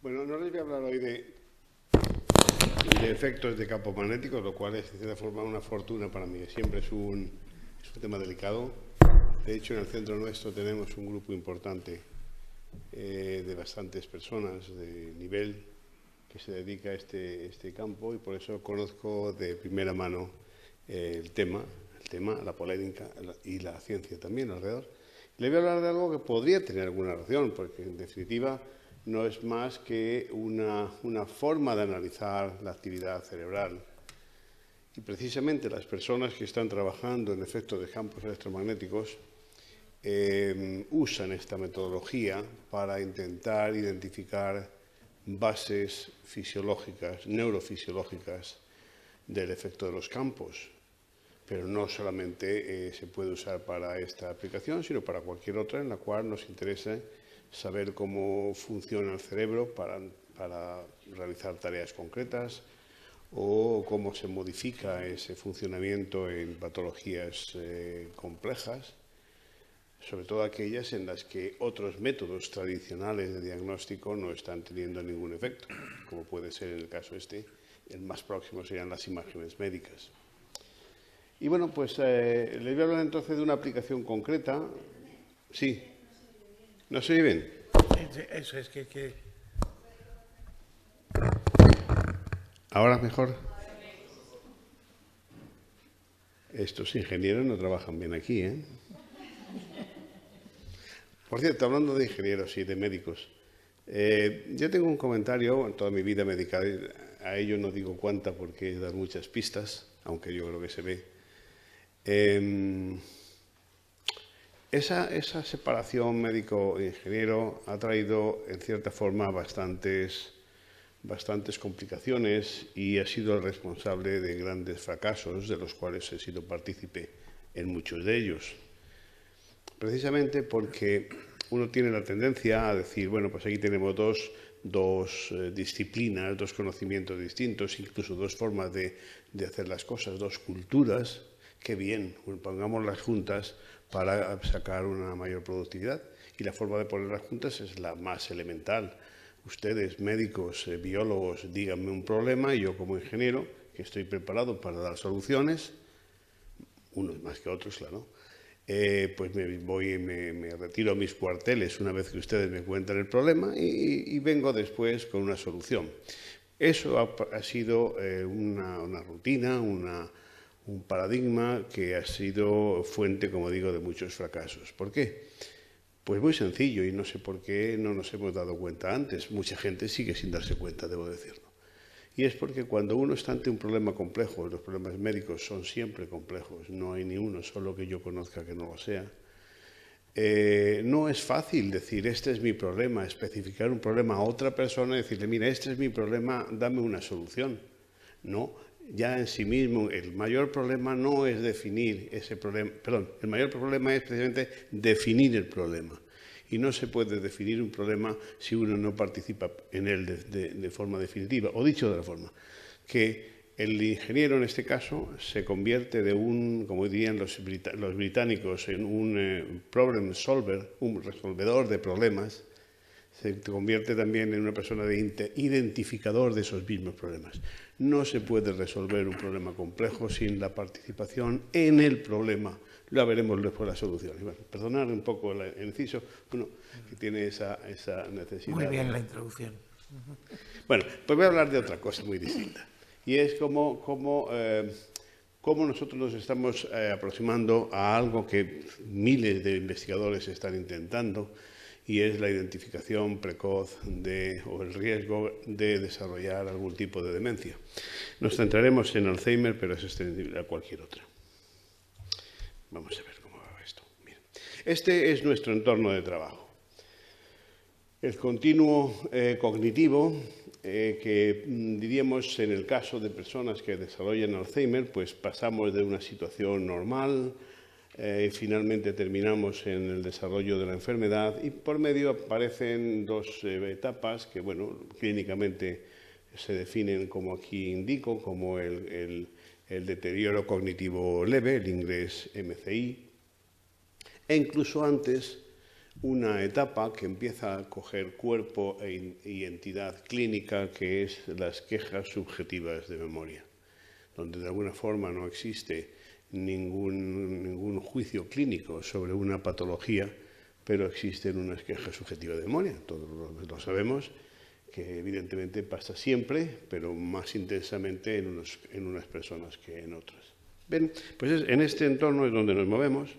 Bueno, no les voy a hablar hoy de efectos de campos magnéticos, lo cual es de cierta forma una fortuna para mí. Siempre es un tema delicado. De hecho, en el centro nuestro tenemos un grupo importante de bastantes personas de nivel que se dedica a este campo, y por eso conozco de primera mano el tema, la polémica y la ciencia también alrededor. Le voy a hablar de algo que podría tener alguna relación, porque en definitiva no es más que una forma de analizar la actividad cerebral. Y precisamente las personas que están trabajando en efectos de campos electromagnéticos usan esta metodología para intentar identificar bases fisiológicas, neurofisiológicas del efecto de los campos. Pero no solamente se puede usar para esta aplicación, sino para cualquier otra en la cual nos interese saber cómo funciona el cerebro para realizar tareas concretas, o cómo se modifica ese funcionamiento en patologías complejas, sobre todo aquellas en las que otros métodos tradicionales de diagnóstico no están teniendo ningún efecto, como puede ser en el caso el más próximo serían las imágenes médicas. Y bueno, pues les voy a hablar entonces de una aplicación concreta. Sí. ¿No se oye bien? Eso es que... ¿Ahora mejor? Estos ingenieros no trabajan bien aquí, ¿eh? Por cierto, hablando de ingenieros y de médicos, yo tengo un comentario en toda mi vida médica. A ello no digo cuánta porque es dar muchas pistas, aunque yo creo que se ve. Esa separación médico-ingeniero ha traído, en cierta forma, bastantes complicaciones, y ha sido el responsable de grandes fracasos, de los cuales he sido partícipe en muchos de ellos. Precisamente porque uno tiene la tendencia a decir, bueno, pues aquí tenemos dos disciplinas, dos conocimientos distintos, incluso dos formas de hacer las cosas, dos culturas. Qué bien, pongámoslas juntas para sacar una mayor productividad. Y la forma de ponerlas juntas es la más elemental. Ustedes, médicos, biólogos, díganme un problema, y yo como ingeniero, que estoy preparado para dar soluciones, unos más que otros, claro, pues me retiro a mis cuarteles una vez que ustedes me cuentan el problema, y vengo después con una solución. Eso ha sido una rutina, un paradigma que ha sido fuente, como digo, de muchos fracasos. ¿Por qué? Pues muy sencillo, y no sé por qué no nos hemos dado cuenta antes. Mucha gente sigue sin darse cuenta, debo decirlo. Y es porque cuando uno está ante un problema complejo, los problemas médicos son siempre complejos, no hay ni uno solo que yo conozca que no lo sea, no es fácil decir, este es mi problema, especificar un problema a otra persona y decirle, mira, este es mi problema, dame una solución. No, ya en sí mismo el mayor problema no es definir ese problema, perdón, el mayor problema es precisamente definir el problema. Y no se puede definir un problema si uno no participa en él de forma definitiva. O dicho de otra forma, que el ingeniero en este caso se convierte de como dirían los británicos, en un problem solver, un resolvedor de problemas. Se convierte también en una persona identificador de esos mismos problemas. No se puede resolver un problema complejo sin la participación en el problema. Lo veremos después la solución. Y bueno, perdonad un poco el inciso, uno que tiene esa necesidad. Muy bien la introducción. Bueno, pues voy a hablar de otra cosa muy distinta. Y es cómo nosotros nos estamos aproximando a algo que miles de investigadores están intentando, y es la identificación precoz o el riesgo de desarrollar algún tipo de demencia. Nos centraremos en Alzheimer, pero es extendible a cualquier otra. Vamos a ver cómo va esto. Miren. Este es nuestro entorno de trabajo. El continuo cognitivo, que diríamos en el caso de personas que desarrollan Alzheimer, pues pasamos de una situación normal, finalmente terminamos en el desarrollo de la enfermedad, y por medio aparecen dos etapas que, bueno, clínicamente se definen como aquí indico, como el deterioro cognitivo leve, el inglés MCI, e incluso antes una etapa que empieza a coger cuerpo y entidad clínica, que es las quejas subjetivas de memoria, donde de alguna forma no existe ningún juicio clínico sobre una patología, pero existen unas quejas subjetivas de memoria. Todos lo sabemos, que evidentemente pasa siempre, pero más intensamente en unas personas que en otras. Bien, pues en este entorno es donde nos movemos.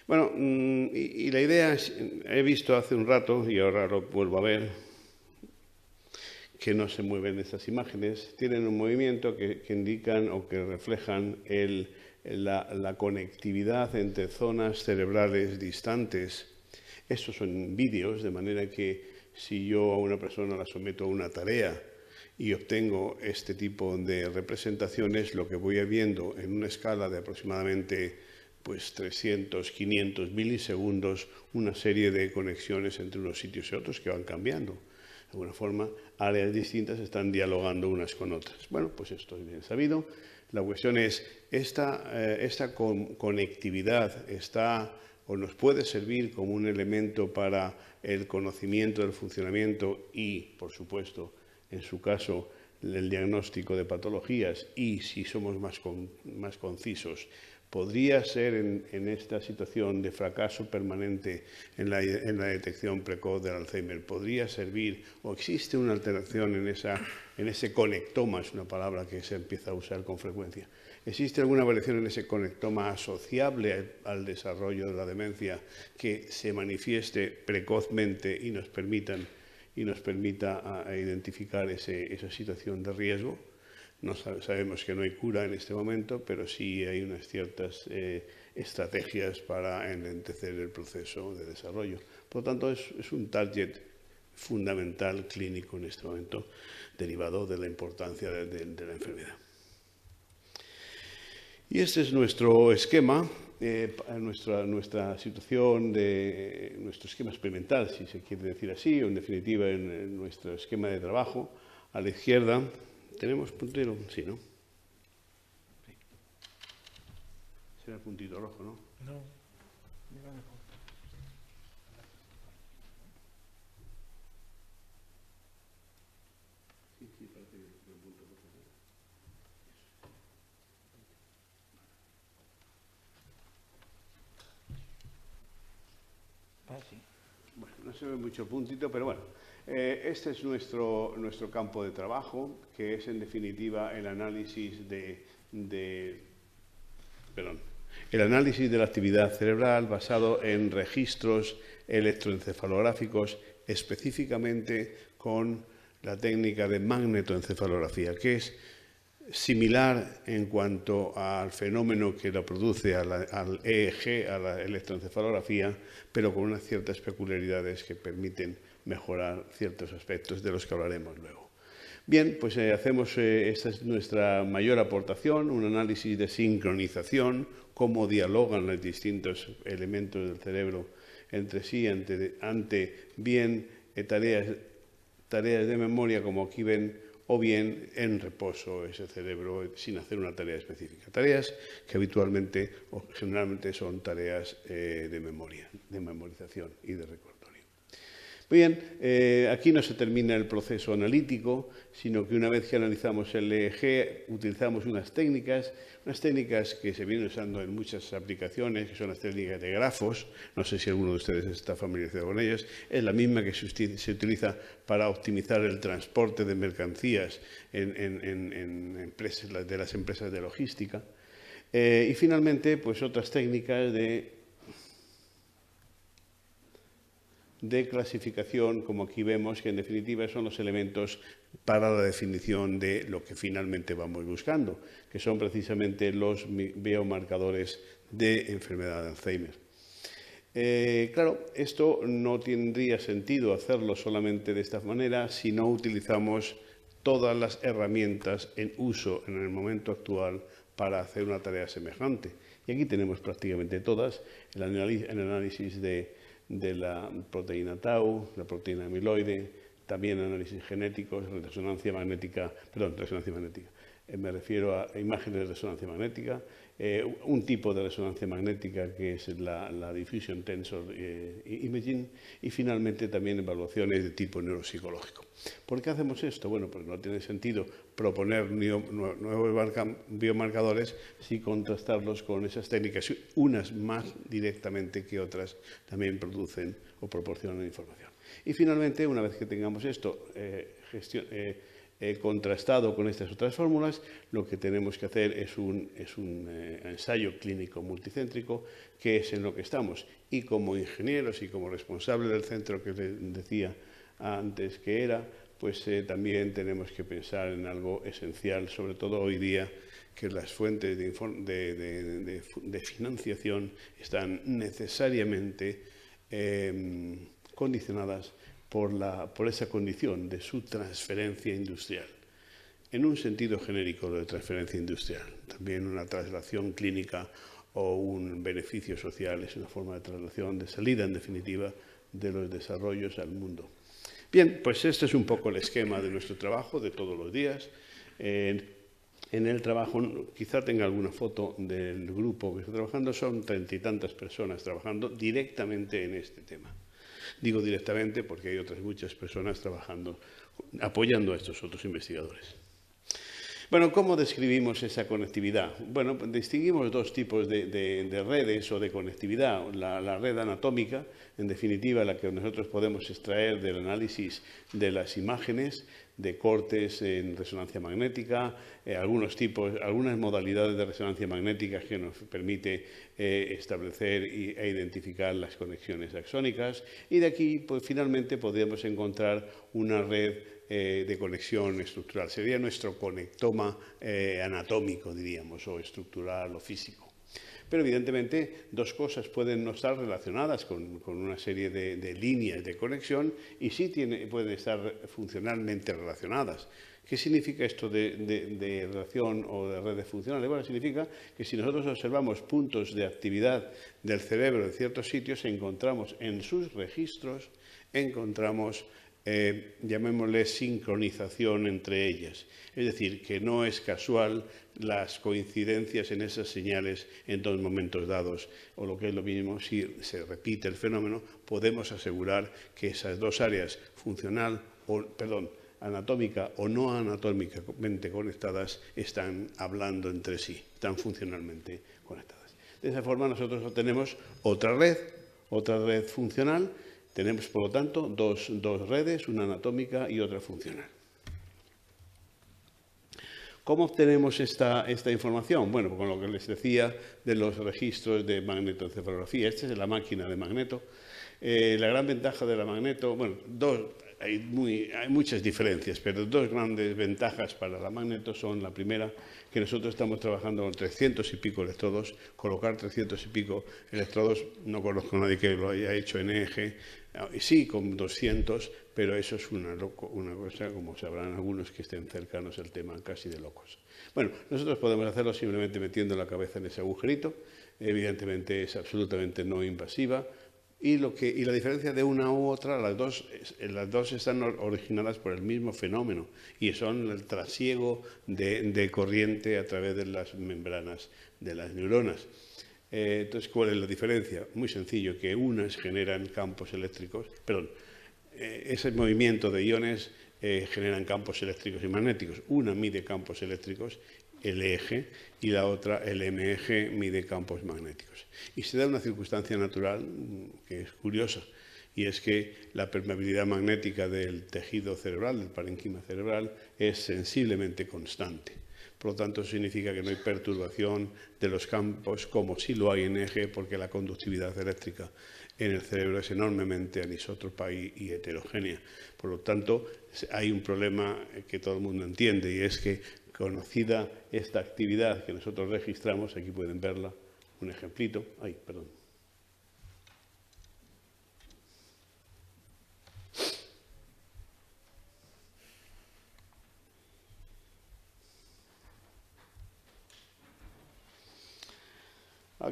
Bueno, y la idea es, he visto hace un rato, y ahora lo vuelvo a ver, que no se mueven estas imágenes, tienen un movimiento que indican o que reflejan la conectividad entre zonas cerebrales distantes. Estos son vídeos, de manera que si yo a una persona la someto a una tarea y obtengo este tipo de representaciones, lo que voy viendo en una escala de aproximadamente 300, 500 milisegundos, una serie de conexiones entre unos sitios y otros que van cambiando. De alguna forma, áreas distintas están dialogando unas con otras. Bueno, pues esto es bien sabido. La cuestión es, esta conectividad está o nos puede servir como un elemento para el conocimiento del funcionamiento y, por supuesto, en su caso, el diagnóstico de patologías y, si somos más concisos, podría ser en esta situación de fracaso permanente en la detección precoz del Alzheimer, podría servir o existe una alteración en ese conectoma, es una palabra que se empieza a usar con frecuencia. ¿Existe alguna variación en ese conectoma asociable al desarrollo de la demencia que se manifieste precozmente y nos permita identificar esa situación de riesgo? No sabemos que no hay cura en este momento, pero sí hay unas ciertas estrategias para enlentecer el proceso de desarrollo. Por lo tanto, es un target fundamental clínico en este momento, derivado de la importancia de la enfermedad. Y este es nuestro esquema, nuestra situación, nuestro esquema experimental, si se quiere decir así, o en definitiva en nuestro esquema de trabajo. A la izquierda tenemos puntero, sí, ¿no? Sí. Será el puntito rojo, ¿no? No. Sí, parece que es el punto rojo. Sí. Bueno, no se ve mucho el puntito, pero bueno. Este es nuestro campo de trabajo, que es en definitiva el análisis el análisis de la actividad cerebral basado en registros electroencefalográficos, específicamente con la técnica de magnetoencefalografía, que es similar en cuanto al fenómeno que lo produce al EEG, a la electroencefalografía, pero con unas ciertas peculiaridades que permiten mejorar ciertos aspectos de los que hablaremos luego. Bien, pues esta es nuestra mayor aportación, un análisis de sincronización, cómo dialogan los distintos elementos del cerebro entre sí ante bien tareas de memoria, como aquí ven, o bien en reposo ese cerebro sin hacer una tarea específica. Tareas que habitualmente o generalmente son tareas de memoria, de memorización y de recordatorio. Muy bien, aquí no se termina el proceso analítico, sino que una vez que analizamos el EEG, utilizamos unas técnicas que se vienen usando en muchas aplicaciones, que son las técnicas de grafos. No sé si alguno de ustedes está familiarizado con ellas. Es la misma que se utiliza para optimizar el transporte de mercancías en empresas, de las empresas de logística. Y finalmente, pues otras técnicas de clasificación, como aquí vemos, que en definitiva son los elementos para la definición de lo que finalmente vamos buscando, que son precisamente los biomarcadores de enfermedad de Alzheimer. Claro, esto no tendría sentido hacerlo solamente de esta manera si no utilizamos todas las herramientas en uso en el momento actual para hacer una tarea semejante. Y aquí tenemos prácticamente todas, el análisis de la proteína tau, la proteína amiloide, también análisis genéticos, resonancia magnética, me refiero a imágenes de resonancia magnética, un tipo de resonancia magnética que es la Diffusion Tensor Imaging, y finalmente también evaluaciones de tipo neuropsicológico. ¿Por qué hacemos esto? Bueno, porque no tiene sentido proponer nuevos biomarcadores sin contrastarlos con esas técnicas, unas más directamente que otras también producen o proporcionan información. Y finalmente, una vez que tengamos esto contrastado con estas otras fórmulas, lo que tenemos que hacer es un ensayo clínico multicéntrico, que es en lo que estamos. Y como ingenieros y como responsable del centro que les decía antes que era, pues también tenemos que pensar en algo esencial, sobre todo hoy día, que las fuentes de financiación están necesariamente condicionadas por esa condición de su transferencia industrial. En un sentido genérico de transferencia industrial, también una traslación clínica o un beneficio social es una forma de traslación, de salida en definitiva de los desarrollos al mundo. Bien, pues este es un poco el esquema de nuestro trabajo de todos los días. En el trabajo, quizá tenga alguna foto del grupo que está trabajando, son 30 y tantas personas trabajando directamente en este tema. Digo directamente porque hay otras muchas personas trabajando, apoyando a estos otros investigadores. Bueno, ¿cómo describimos esa conectividad? Bueno, distinguimos dos tipos de redes o de conectividad. La red anatómica, en definitiva, la que nosotros podemos extraer del análisis de las imágenes, de cortes en resonancia magnética, algunas modalidades de resonancia magnética que nos permite establecer e identificar las conexiones axónicas. Y de aquí, pues, finalmente, podríamos encontrar una red de conexión estructural. Sería nuestro conectoma anatómico, diríamos, o estructural o físico. Pero evidentemente dos cosas pueden no estar relacionadas con una serie de líneas de conexión y sí pueden estar funcionalmente relacionadas. ¿Qué significa esto de relación o de redes funcionales? Bueno, significa que si nosotros observamos puntos de actividad del cerebro en ciertos sitios, encontramos en sus registros, llamémosle sincronización entre ellas. Es decir, que no es casual las coincidencias en esas señales en dos momentos dados, o lo que es lo mismo, si se repite el fenómeno, podemos asegurar que esas dos áreas anatómica o no anatómicamente conectadas están hablando entre sí, están funcionalmente conectadas. De esa forma nosotros obtenemos otra red funcional. Tenemos, por lo tanto, dos redes, una anatómica y otra funcional. ¿Cómo obtenemos esta información? Bueno, con lo que les decía de los registros de magnetoencefalografía. Esta es la máquina de magneto. La gran ventaja de la magneto, bueno, hay muchas diferencias, pero dos grandes ventajas para la magneto son: la primera, que nosotros estamos trabajando con 300 y pico electrodos. Colocar 300 y pico electrodos, no conozco a nadie que lo haya hecho en EEG, sí con 200, pero eso es una cosa, como sabrán algunos que estén cercanos al tema, casi de locos. Bueno, nosotros podemos hacerlo simplemente metiendo la cabeza en ese agujerito. Evidentemente es absolutamente no invasiva. Y la diferencia de una u otra, las dos están originadas por el mismo fenómeno y son el trasiego de corriente a través de las membranas de las neuronas. Entonces, ¿cuál es la diferencia? Muy sencillo, que unas generan campos eléctricos, ese movimiento de iones generan campos eléctricos y magnéticos. Una mide campos eléctricos, el EEG, y la otra, el MEG, mide campos magnéticos. Y se da una circunstancia natural que es curiosa, y es que la permeabilidad magnética del tejido cerebral, del parénquima cerebral, es sensiblemente constante. Por lo tanto, eso significa que no hay perturbación de los campos como sí lo hay en EEG, porque la conductividad eléctrica en el cerebro es enormemente anisótropa y heterogénea. Por lo tanto, hay un problema que todo el mundo entiende, y es que, conocida esta actividad que nosotros registramos, aquí pueden verla, un ejemplito.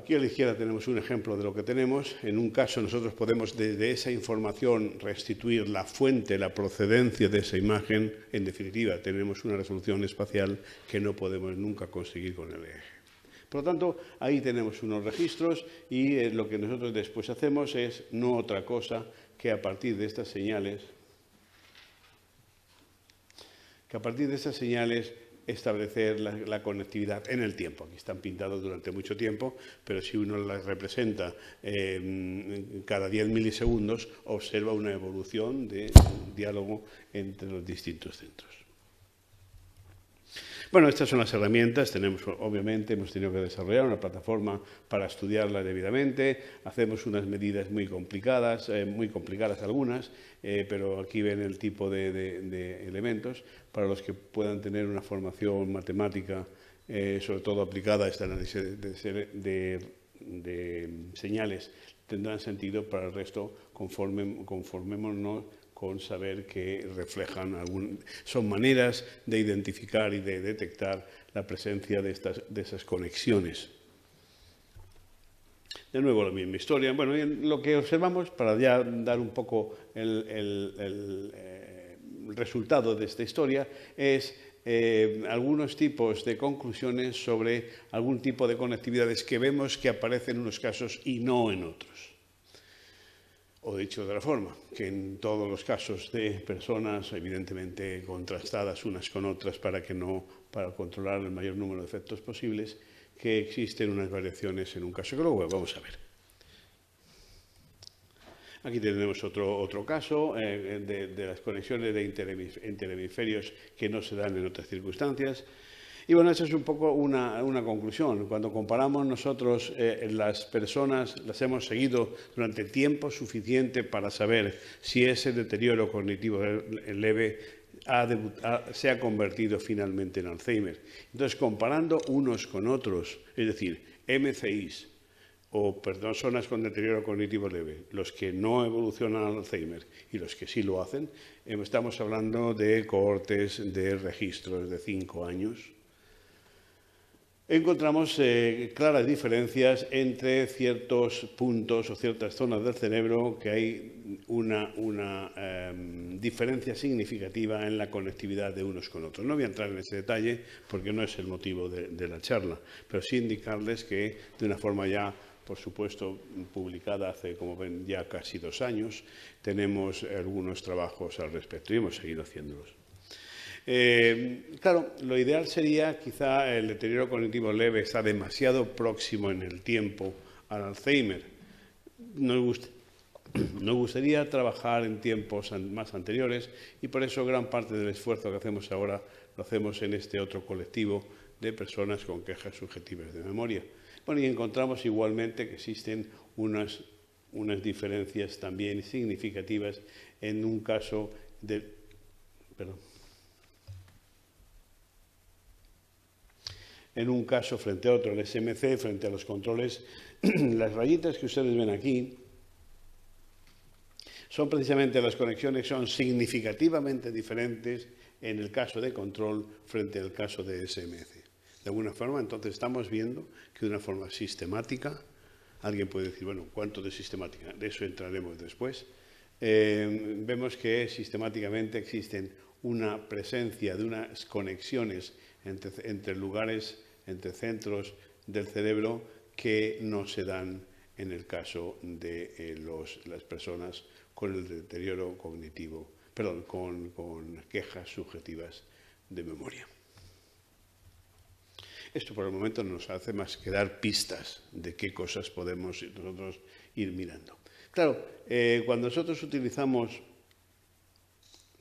aquí a la izquierda tenemos un ejemplo de lo que tenemos. En un caso nosotros podemos desde esa información restituir la fuente, la procedencia de esa imagen. En definitiva, tenemos una resolución espacial que no podemos nunca conseguir con el EEG. Por lo tanto, ahí tenemos unos registros y lo que nosotros después hacemos es no otra cosa que a partir de estas señales, establecer la conectividad en el tiempo. Aquí están pintados durante mucho tiempo, pero si uno las representa cada 10 milisegundos, observa una evolución de diálogo entre los distintos centros. Bueno, estas son las herramientas. Obviamente, hemos tenido que desarrollar una plataforma para estudiarla debidamente. Hacemos unas medidas muy complicadas algunas, pero aquí ven el tipo de elementos para los que puedan tener una formación matemática, sobre todo aplicada a este análisis de señales. Tendrán sentido. Para el resto, conformémonos con saber que reflejan son maneras de identificar y de detectar la presencia de esas conexiones. De nuevo la misma historia. Bueno, lo que observamos, para ya dar un poco el resultado de esta historia, es algunos tipos de conclusiones sobre algún tipo de conectividades que vemos que aparecen en unos casos y no en otros. O dicho de otra forma, que en todos los casos de personas evidentemente contrastadas unas con otras para controlar el mayor número de efectos posibles, que existen unas variaciones en un caso que luego vamos a ver. Aquí tenemos otro caso de las conexiones entre hemisferios que no se dan en otras circunstancias. Y bueno, esa es un poco una conclusión. Cuando comparamos nosotros, las personas las hemos seguido durante tiempo suficiente para saber si ese deterioro cognitivo leve se ha convertido finalmente en Alzheimer. Entonces, comparando unos con otros, es decir, MCIs o personas con deterioro cognitivo leve, los que no evolucionan al Alzheimer y los que sí lo hacen, estamos hablando de cohortes de registros de 5 años. Encontramos claras diferencias entre ciertos puntos o ciertas zonas del cerebro, que hay una diferencia significativa en la conectividad de unos con otros. No voy a entrar en ese detalle porque no es el motivo de la charla, pero sí indicarles que de una forma ya, por supuesto, publicada hace, como ven, ya casi 2 años, tenemos algunos trabajos al respecto y hemos seguido haciéndolos. Claro, lo ideal sería, quizá el deterioro cognitivo leve está demasiado próximo en el tiempo al Alzheimer. Nos gustaría trabajar en tiempos más anteriores y por eso gran parte del esfuerzo que hacemos ahora lo hacemos en este otro colectivo de personas con quejas subjetivas de memoria. Bueno, y encontramos igualmente que existen unas diferencias también significativas en un caso de... En un caso frente a otro, el SMC, frente a los controles, las rayitas que ustedes ven aquí son precisamente las conexiones que son significativamente diferentes en el caso de control frente al caso de SMC. De alguna forma, entonces, estamos viendo que de una forma sistemática, alguien puede decir, bueno, ¿cuánto de sistemática? De eso entraremos después. Vemos que sistemáticamente existen una presencia de unas conexiones entre lugares, entre centros del cerebro que no se dan en el caso de las personas con el deterioro cognitivo, perdón, con quejas subjetivas de memoria. Esto por el momento no nos hace más que dar pistas de qué cosas podemos nosotros ir mirando. Claro, cuando nosotros utilizamos...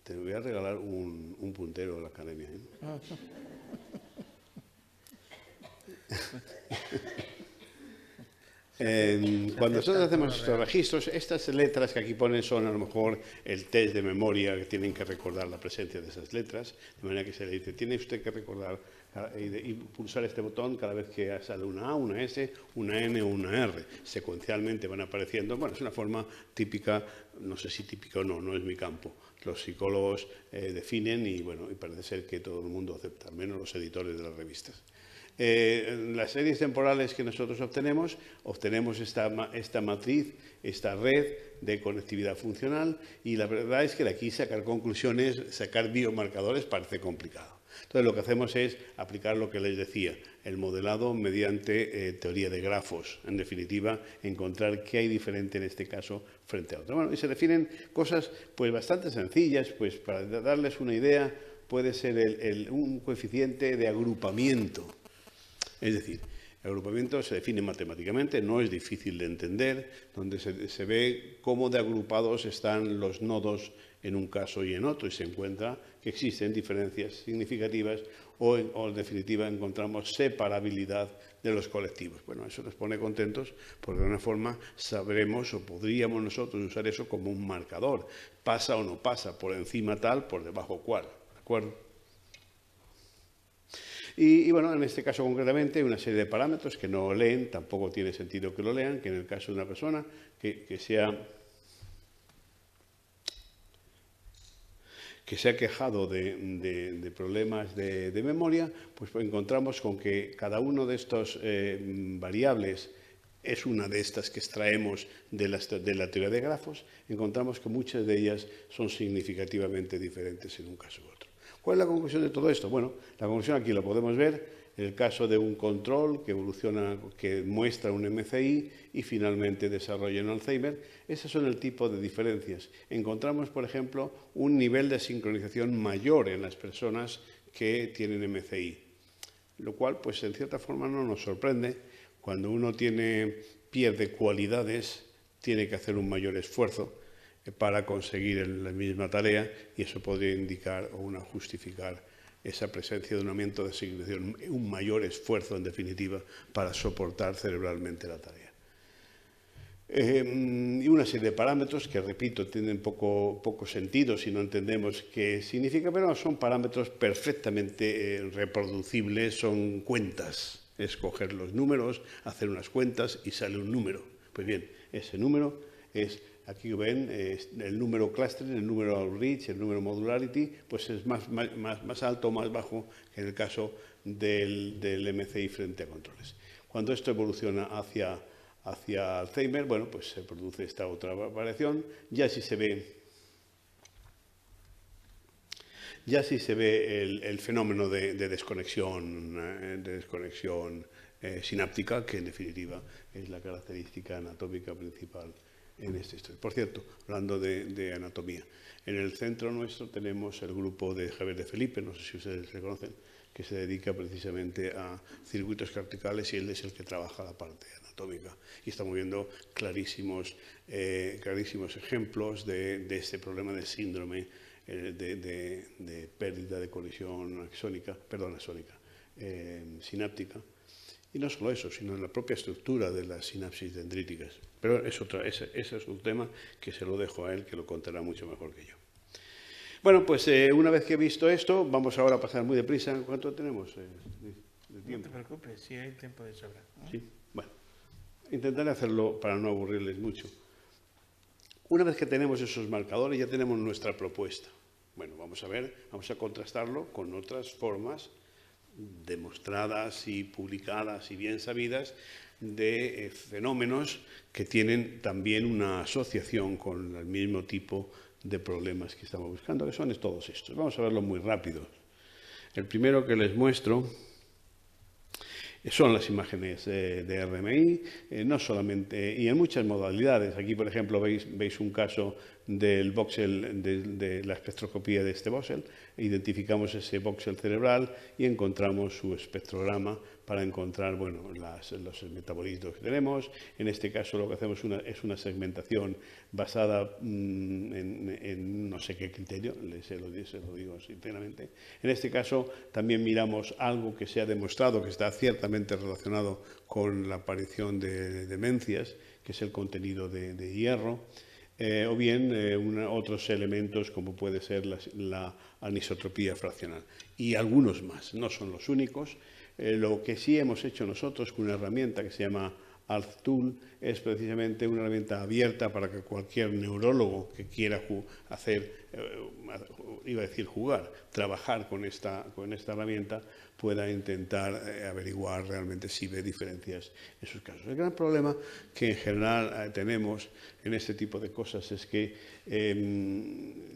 Te voy a regalar un puntero a la academia, ¿eh? Cuando nosotros hacemos estos registros, estas letras que aquí ponen son a lo mejor el test de memoria, que tienen que recordar la presencia de esas letras, de manera que se le dice, tiene usted que recordar y pulsar este botón cada vez que sale una A, una S, una N o una R. Secuencialmente van apareciendo. Bueno, es una forma típica, no sé si típica o no, no es mi campo. Los psicólogos definen y, bueno, y parece ser que todo el mundo acepta, al menos los editores de las revistas. Las series temporales que nosotros obtenemos esta matriz, esta red de conectividad funcional, y la verdad es que de aquí sacar conclusiones, sacar biomarcadores parece complicado. Entonces lo que hacemos es aplicar lo que les decía, el modelado mediante teoría de grafos. En definitiva, encontrar qué hay diferente en este caso frente a otro. Bueno, y se definen cosas pues bastante sencillas, pues para darles una idea, puede ser un coeficiente de agrupamiento. Es decir, el agrupamiento se define matemáticamente, no es difícil de entender, donde se ve cómo de agrupados están los nodos en un caso y en otro, y se encuentra que existen diferencias significativas o en definitiva encontramos separabilidad de los colectivos. Bueno, eso nos pone contentos porque de una forma sabremos o podríamos nosotros usar eso como un marcador. Pasa o no pasa, por encima tal, por debajo cual. ¿De acuerdo? Y bueno, en este caso concretamente hay una serie de parámetros que no leen, tampoco tiene sentido que lo lean, que en el caso de una persona que se ha quejado de problemas de memoria, pues encontramos con que cada uno de estos variables es una de estas que extraemos de la teoría de grafos, encontramos que muchas de ellas son significativamente diferentes en un caso u otro. ¿Cuál es la conclusión de todo esto? Bueno, la conclusión aquí lo podemos ver en el caso de un control que evoluciona, que muestra un MCI y finalmente desarrolla un Alzheimer. Esos son el tipo de diferencias. Encontramos, por ejemplo, un nivel de sincronización mayor en las personas que tienen MCI, lo cual, pues en cierta forma no nos sorprende. Cuando uno pierde cualidades, tiene que hacer un mayor esfuerzo para conseguir la misma tarea, y eso podría indicar o justificar esa presencia de un aumento de sincronización, un mayor esfuerzo en definitiva para soportar cerebralmente la tarea. Y una serie de parámetros que, repito, tienen poco sentido si no entendemos qué significa, pero son parámetros perfectamente reproducibles, son cuentas. Es coger los números, hacer unas cuentas y sale un número. Pues bien, ese número es, aquí ven, el número clustering, el número outreach, el número modularity, pues es más alto o más bajo que en el caso del MCI frente a controles. Cuando esto evoluciona hacia Alzheimer, bueno, pues se produce esta otra variación. Ya sí se ve el fenómeno de desconexión sináptica, que en definitiva es la característica anatómica principal en este estudio. Por cierto, hablando de anatomía, en el centro nuestro tenemos el grupo de Javier de Felipe, no sé si ustedes le conocen, que se dedica precisamente a circuitos corticales, y él es el que trabaja la parte anatómica. Y estamos viendo clarísimos ejemplos de este problema de síndrome de pérdida de colisión sináptica. Y no solo eso, sino en la propia estructura de las sinapsis dendríticas. Pero ese es un tema que se lo dejo a él, que lo contará mucho mejor que yo. Bueno, pues una vez que he visto esto, vamos ahora a pasar muy deprisa. ¿Cuánto tenemos de tiempo? No te preocupes, si hay tiempo de sobra, ¿no? Sí, bueno. Intentaré hacerlo para no aburrirles mucho. Una vez que tenemos esos marcadores, ya tenemos nuestra propuesta. Bueno, vamos a contrastarlo con otras formas demostradas y publicadas y bien sabidas de fenómenos que tienen también una asociación con el mismo tipo de problemas que estamos buscando, que son todos estos. Vamos a verlo muy rápido. El primero que les muestro son las imágenes de RMI, no solamente, y en muchas modalidades. Aquí, por ejemplo, veis un caso del voxel, de la espectroscopía de este voxel. Identificamos ese voxel cerebral y encontramos su espectrograma para encontrar, bueno, los metabolitos que tenemos. En este caso lo que hacemos es una segmentación basada en no sé qué criterio, se lo digo sinceramente. En este caso también miramos algo que se ha demostrado que está ciertamente relacionado con la aparición de demencias, que es el contenido de hierro. O bien otros elementos como puede ser la anisotropía fraccional. Y algunos más, no son los únicos. Lo que sí hemos hecho nosotros con una herramienta que se llama AlzTool es precisamente una herramienta abierta para que cualquier neurólogo que quiera hacer iba a decir jugar, trabajar con esta herramienta, pueda intentar averiguar realmente si ve diferencias en sus casos. El gran problema que en general tenemos en este tipo de cosas es que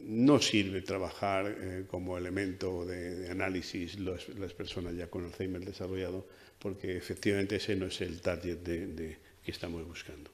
no sirve trabajar como elemento de análisis las personas ya con Alzheimer desarrollado, porque efectivamente ese no es el target que estamos buscando.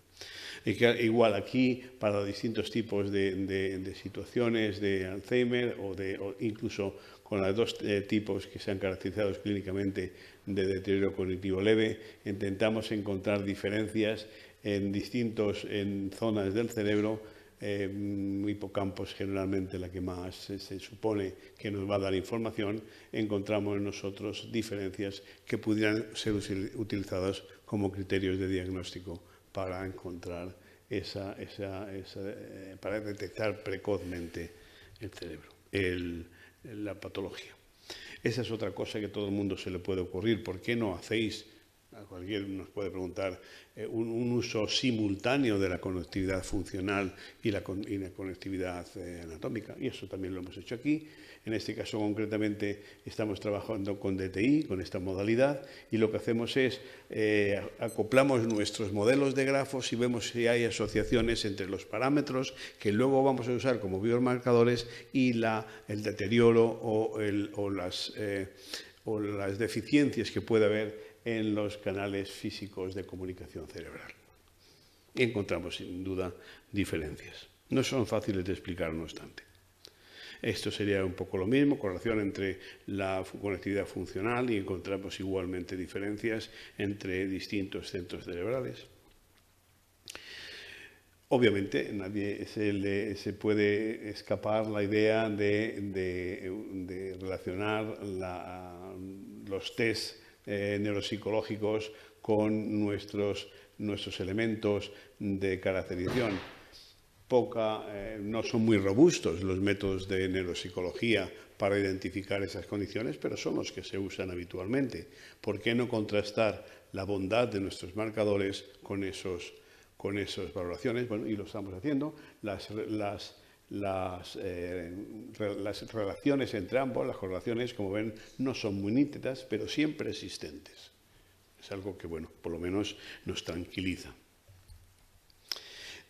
Igual aquí, para distintos tipos de situaciones de Alzheimer o incluso con los dos tipos que se han caracterizado clínicamente de deterioro cognitivo leve, intentamos encontrar diferencias en zonas del cerebro. Hipocampos generalmente la que más se supone que nos va a dar información. Encontramos en nosotros diferencias que pudieran ser utilizadas como criterios de diagnóstico para encontrar para detectar precozmente el cerebro, la patología. Esa es otra cosa que a todo el mundo se le puede ocurrir. ¿Por qué no hacéis, a cualquiera nos puede preguntar, un uso simultáneo de la conectividad funcional y la conectividad anatómica? Y eso también lo hemos hecho aquí. En este caso concretamente estamos trabajando con DTI, con esta modalidad, y lo que hacemos es acoplamos nuestros modelos de grafos y vemos si hay asociaciones entre los parámetros que luego vamos a usar como biomarcadores y el deterioro o las deficiencias que puede haber en los canales físicos de comunicación cerebral. Y encontramos sin duda diferencias. No son fáciles de explicar, no obstante. Esto sería un poco lo mismo, correlación entre la conectividad funcional, y encontramos igualmente diferencias entre distintos centros cerebrales. Obviamente, nadie se puede escapar la idea de relacionar los test neuropsicológicos con nuestros elementos de caracterización. No son muy robustos los métodos de neuropsicología para identificar esas condiciones, pero son los que se usan habitualmente. ¿Por qué no contrastar la bondad de nuestros marcadores con esas valoraciones? Bueno, y lo estamos haciendo. Las relaciones entre ambos, las correlaciones, como ven, no son muy nítidas, pero siempre existentes. Es algo que, bueno, por lo menos nos tranquiliza.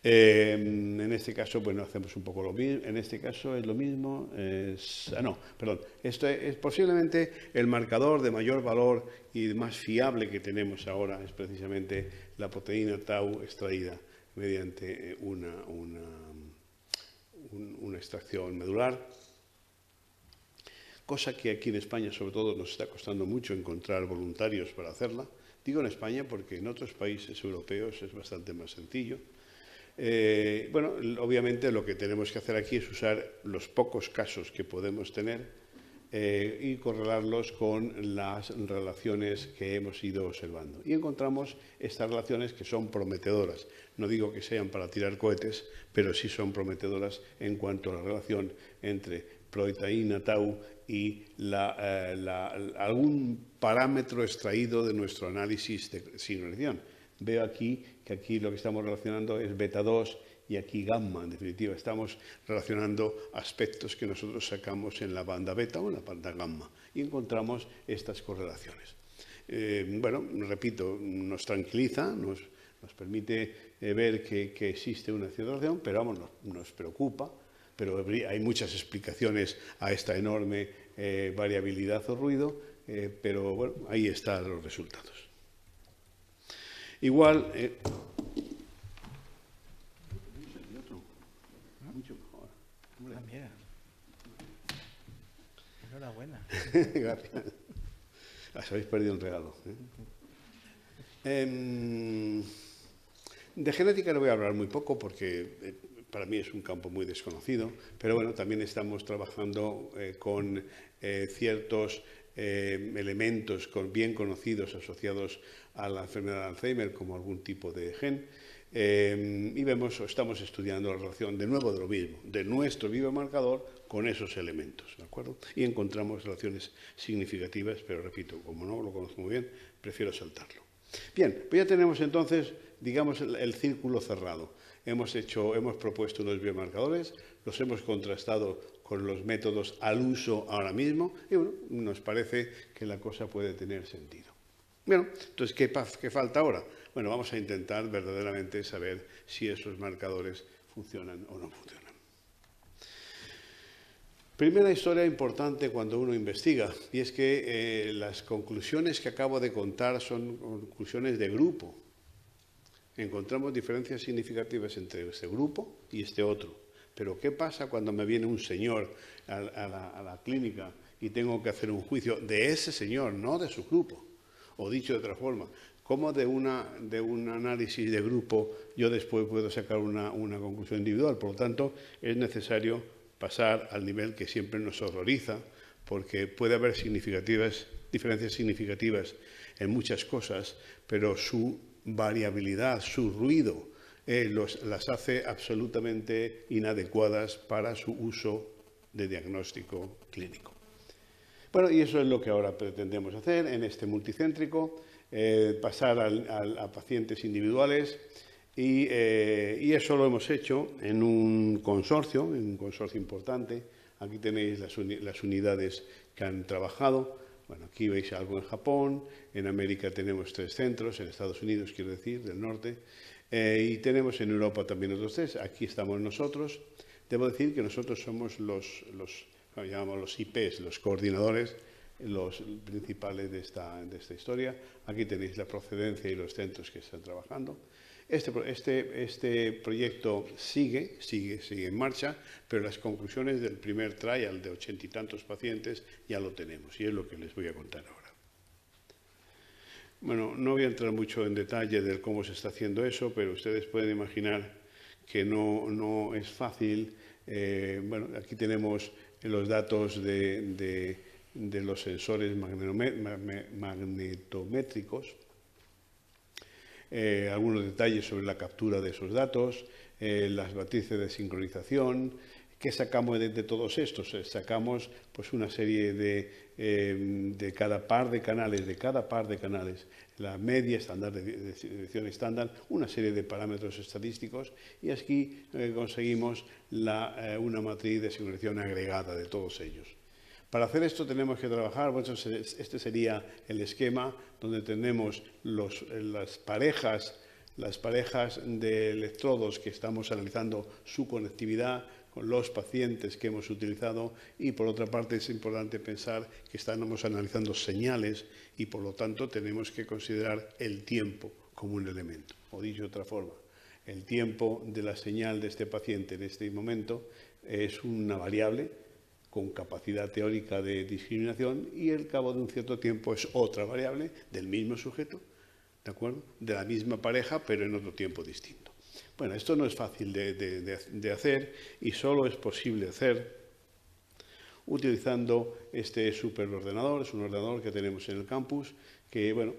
En este caso, bueno, hacemos un poco lo mismo. En este caso es lo mismo. Esto es posiblemente el marcador de mayor valor y más fiable que tenemos ahora, es precisamente la proteína tau extraída mediante una extracción medular. Cosa que aquí en España, sobre todo, nos está costando mucho encontrar voluntarios para hacerla. Digo en España porque en otros países europeos es bastante más sencillo. Obviamente lo que tenemos que hacer aquí es usar los pocos casos que podemos tener y correlarlos con las relaciones que hemos ido observando. Y encontramos estas relaciones que son prometedoras. No digo que sean para tirar cohetes, pero sí son prometedoras en cuanto a la relación entre proteína tau y algún parámetro extraído de nuestro análisis de sincronización. Veo aquí que aquí lo que estamos relacionando es beta 2 y aquí gamma. En definitiva, estamos relacionando aspectos que nosotros sacamos en la banda beta o en la banda gamma y encontramos estas correlaciones. Repito, nos tranquiliza, nos permite ver que existe una cierta relación, pero vamos, nos preocupa. Pero hay muchas explicaciones a esta enorme variabilidad o ruido, pero bueno, ahí están los resultados. Igual, mucho mejor. Mira. Enhorabuena. Gracias. Os habéis perdido un regalo. De genética no voy a hablar muy poco porque para mí es un campo muy desconocido, pero bueno, también estamos trabajando con ciertos elementos bien conocidos asociados a la enfermedad de Alzheimer, como algún tipo de gen, y estamos estudiando la relación de nuevo de lo mismo, de nuestro biomarcador con esos elementos, ¿de acuerdo? Y encontramos relaciones significativas, pero repito, como no lo conozco muy bien, prefiero saltarlo. Bien, pues ya tenemos entonces, digamos, el círculo cerrado. hemos propuesto unos biomarcadores, los hemos contrastado con los métodos al uso ahora mismo y bueno, nos parece que la cosa puede tener sentido. Bueno, entonces, ¿qué falta ahora? Bueno, vamos a intentar verdaderamente saber si esos marcadores funcionan o no funcionan. Primera historia importante cuando uno investiga, y es que las conclusiones que acabo de contar son conclusiones de grupo. Encontramos diferencias significativas entre este grupo y este otro. Pero ¿qué pasa cuando me viene un señor a la clínica y tengo que hacer un juicio de ese señor, no de su grupo? O dicho de otra forma, ¿cómo de un análisis de grupo yo después puedo sacar una conclusión individual? Por lo tanto, es necesario pasar al nivel que siempre nos horroriza, porque puede haber diferencias significativas en muchas cosas, pero su variabilidad, su ruido, las hace absolutamente inadecuadas para su uso de diagnóstico clínico. Bueno, y eso es lo que ahora pretendemos hacer en este multicéntrico, pasar a pacientes individuales y eso lo hemos hecho en un consorcio importante. Aquí tenéis las unidades que han trabajado. Bueno, aquí veis algo en Japón, en América tenemos 3 centros, en Estados Unidos, quiero decir, del norte, y tenemos en Europa también otros 3. Aquí estamos nosotros. Debo decir que nosotros somos los llamamos los IPs, los coordinadores, los principales de esta historia. Aquí tenéis la procedencia y los centros que están trabajando. Este proyecto sigue en marcha, pero las conclusiones del primer trial de 80 y tantos pacientes ya lo tenemos y es lo que les voy a contar ahora. Bueno, no voy a entrar mucho en detalle de cómo se está haciendo eso, pero ustedes pueden imaginar que no es fácil. Bueno, aquí tenemos los datos de los sensores magnetométricos. Algunos detalles sobre la captura de esos datos, las matrices de sincronización. ¿Qué sacamos de todos estos? Sacamos pues una serie de cada par de canales, la media estándar de dirección estándar, una serie de parámetros estadísticos y aquí conseguimos una matriz de sincronización agregada de todos ellos. Para hacer esto tenemos que trabajar, bueno, este sería el esquema donde tenemos las parejas de electrodos que estamos analizando su conectividad con los pacientes que hemos utilizado y por otra parte es importante pensar que estamos analizando señales y por lo tanto tenemos que considerar el tiempo como un elemento. O dicho de otra forma, el tiempo de la señal de este paciente en este momento es una variable con capacidad teórica de discriminación y al cabo de un cierto tiempo es otra variable del mismo sujeto, ¿de acuerdo? De la misma pareja, pero en otro tiempo distinto. Bueno, esto no es fácil de hacer y solo es posible hacer utilizando este superordenador. Es un ordenador que tenemos en el campus que, bueno,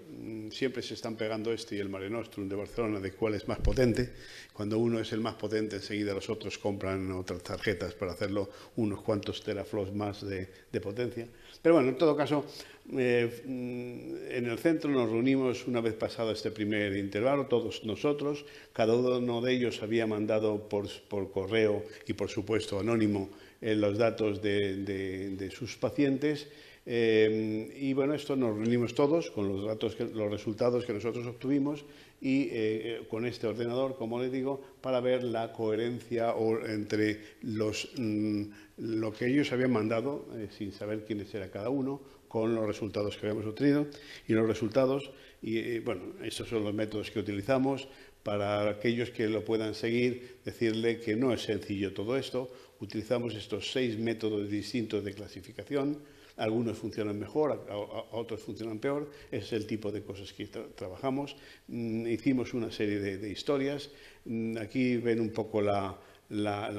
siempre se están pegando este y el Mare Nostrum de Barcelona de cuál es más potente. Cuando uno es el más potente, enseguida los otros compran otras tarjetas para hacerlo unos cuantos teraflops más de potencia. Pero bueno, en todo caso, en el centro nos reunimos una vez pasado este primer intervalo, todos nosotros, cada uno de ellos había mandado por correo y por supuesto anónimo los datos de sus pacientes. Y bueno, esto nos reunimos todos con los resultados que nosotros obtuvimos y con este ordenador, como les digo, para ver la coherencia entre lo que ellos habían mandado, sin saber quiénes era cada uno, con los resultados que habíamos obtenido y los resultados. Y bueno, estos son los métodos que utilizamos. Para aquellos que lo puedan seguir, decirle que no es sencillo todo esto. Utilizamos estos 6 métodos distintos de clasificación. Algunos funcionan mejor, otros funcionan peor. Ese es el tipo de cosas que trabajamos. Hicimos una serie de historias. Aquí ven un poco la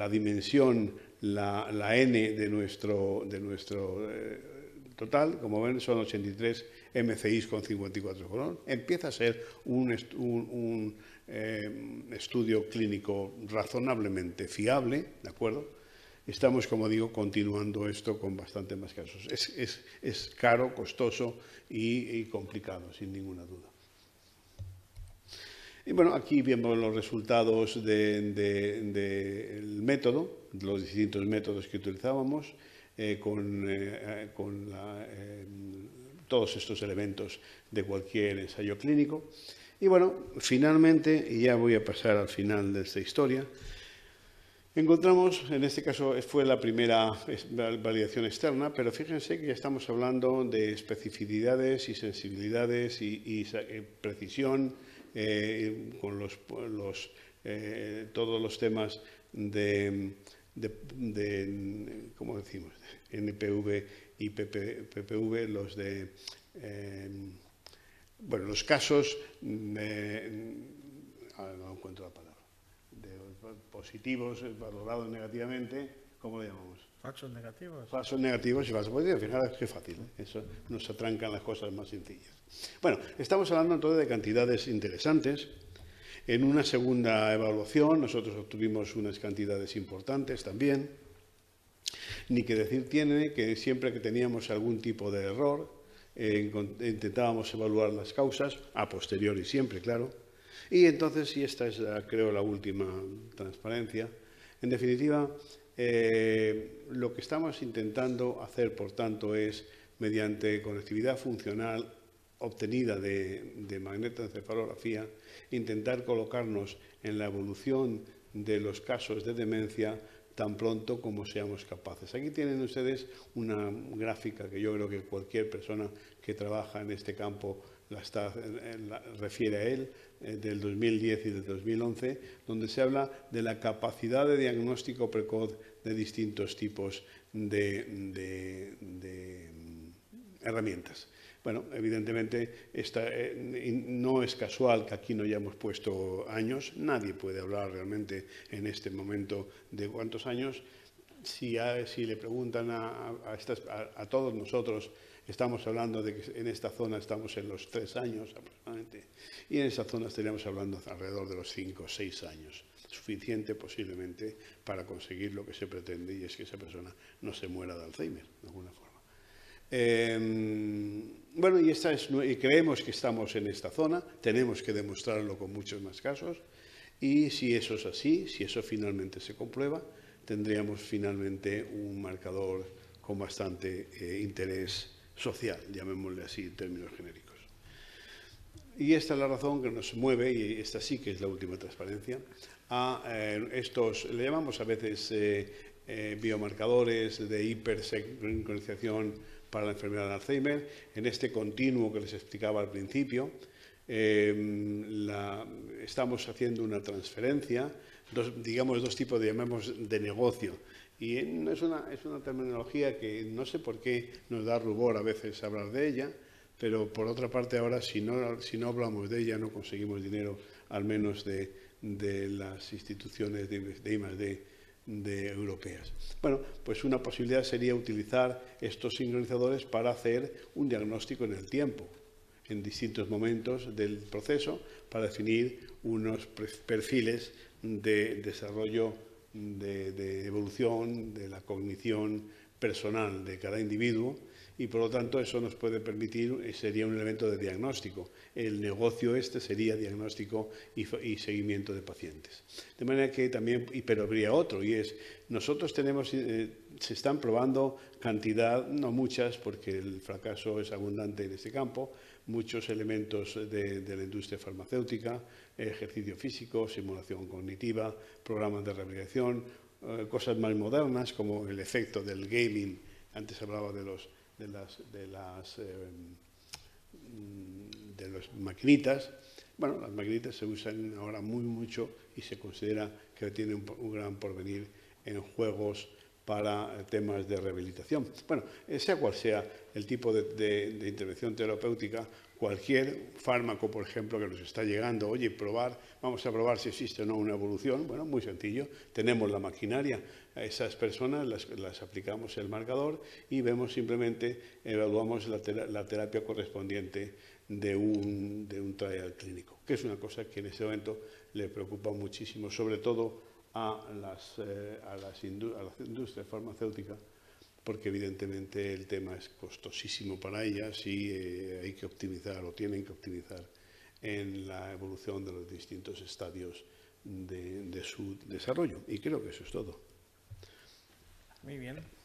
dimensión, la N de nuestro total. Como ven, son 83 MCIs con 54 color. Empieza a ser un estudio clínico razonablemente fiable, ¿de acuerdo? Estamos, como digo, continuando esto con bastante más casos. Es caro, costoso y complicado, sin ninguna duda. Y bueno, aquí vemos los resultados del método, los distintos métodos que utilizábamos, con todos estos elementos de cualquier ensayo clínico. Y bueno, finalmente, y ya voy a pasar al final de esta historia, encontramos, en este caso fue la primera validación externa, pero fíjense que ya estamos hablando de especificidades y sensibilidades y precisión con todos los temas de ¿cómo decimos? NPV y PPV, los de bueno, los casos no encuentro la palabra, de positivos valorados negativamente, ¿cómo lo llamamos? Falsos negativos. Falsos negativos y falsos positivos. Fijaros qué fácil, ¿eh? Eso nos atrancan las cosas más sencillas. Bueno, estamos hablando entonces de cantidades interesantes. En una segunda evaluación nosotros obtuvimos unas cantidades importantes también. Ni que decir tiene que siempre que teníamos algún tipo de error, intentábamos evaluar las causas, a posteriori siempre, claro. Y entonces, y esta es, creo, la última transparencia, en definitiva, lo que estamos intentando hacer, por tanto, es, mediante conectividad funcional obtenida de magnetoencefalografía, intentar colocarnos en la evolución de los casos de demencia tan pronto como seamos capaces. Aquí tienen ustedes una gráfica que yo creo que cualquier persona que trabaja en este campo refiere a él, del 2010 y del 2011, donde se habla de la capacidad de diagnóstico precoz de distintos tipos de herramientas. Bueno, evidentemente no es casual que aquí no hayamos puesto años. Nadie puede hablar realmente en este momento de cuántos años. Si le preguntan a todos nosotros, estamos hablando de que en esta zona estamos en los 3 años aproximadamente, y en esa zona estaríamos hablando alrededor de los 5 o 6 años. Suficiente posiblemente para conseguir lo que se pretende, y es que esa persona no se muera de Alzheimer, de alguna forma. Bueno, y creemos que estamos en esta zona, tenemos que demostrarlo con muchos más casos, y si eso es así, si eso finalmente se comprueba, tendríamos finalmente un marcador con bastante interés social, llamémosle así en términos genéricos. Y esta es la razón que nos mueve, y esta sí que es la última transparencia, a estos, le llamamos a veces biomarcadores de hipersincronización para la enfermedad de Alzheimer. En este continuo que les explicaba al principio, estamos haciendo una transferencia, dos tipos de negocio. Y es una terminología que no sé por qué nos da rubor a veces hablar de ella, pero por otra parte ahora si no hablamos de ella no conseguimos dinero, al menos de las instituciones de I+D europeas. Bueno, pues una posibilidad sería utilizar estos sincronizadores para hacer un diagnóstico en el tiempo, en distintos momentos del proceso, para definir unos perfiles de desarrollo, de evolución de la cognición personal de cada individuo, y por lo tanto eso nos puede permitir, sería un elemento de diagnóstico. El negocio sería diagnóstico y seguimiento de pacientes. De manera que también, pero habría otro, y es, nosotros tenemos, se están probando cantidad, no muchas, porque el fracaso es abundante en este campo, muchos elementos de la industria farmacéutica, ejercicio físico, simulación cognitiva, programas de rehabilitación, cosas más modernas como el efecto del gaming. Antes hablaba de las maquinitas. Bueno, las maquinitas se usan ahora mucho y se considera que tienen un gran porvenir en juegos para temas de rehabilitación. Bueno, sea cual sea el tipo de intervención terapéutica, cualquier fármaco, por ejemplo, que nos está llegando, oye, vamos a probar si existe o no una evolución. Bueno, muy sencillo, tenemos la maquinaria, a esas personas las aplicamos el marcador y vemos simplemente, evaluamos la terapia correspondiente de un trial clínico, que es una cosa que en ese momento le preocupa muchísimo, sobre todo a la industria farmacéutica, porque evidentemente el tema es costosísimo para ellas y hay que optimizar o tienen que optimizar en la evolución de los distintos estadios de su desarrollo. Y creo que eso es todo. Muy bien.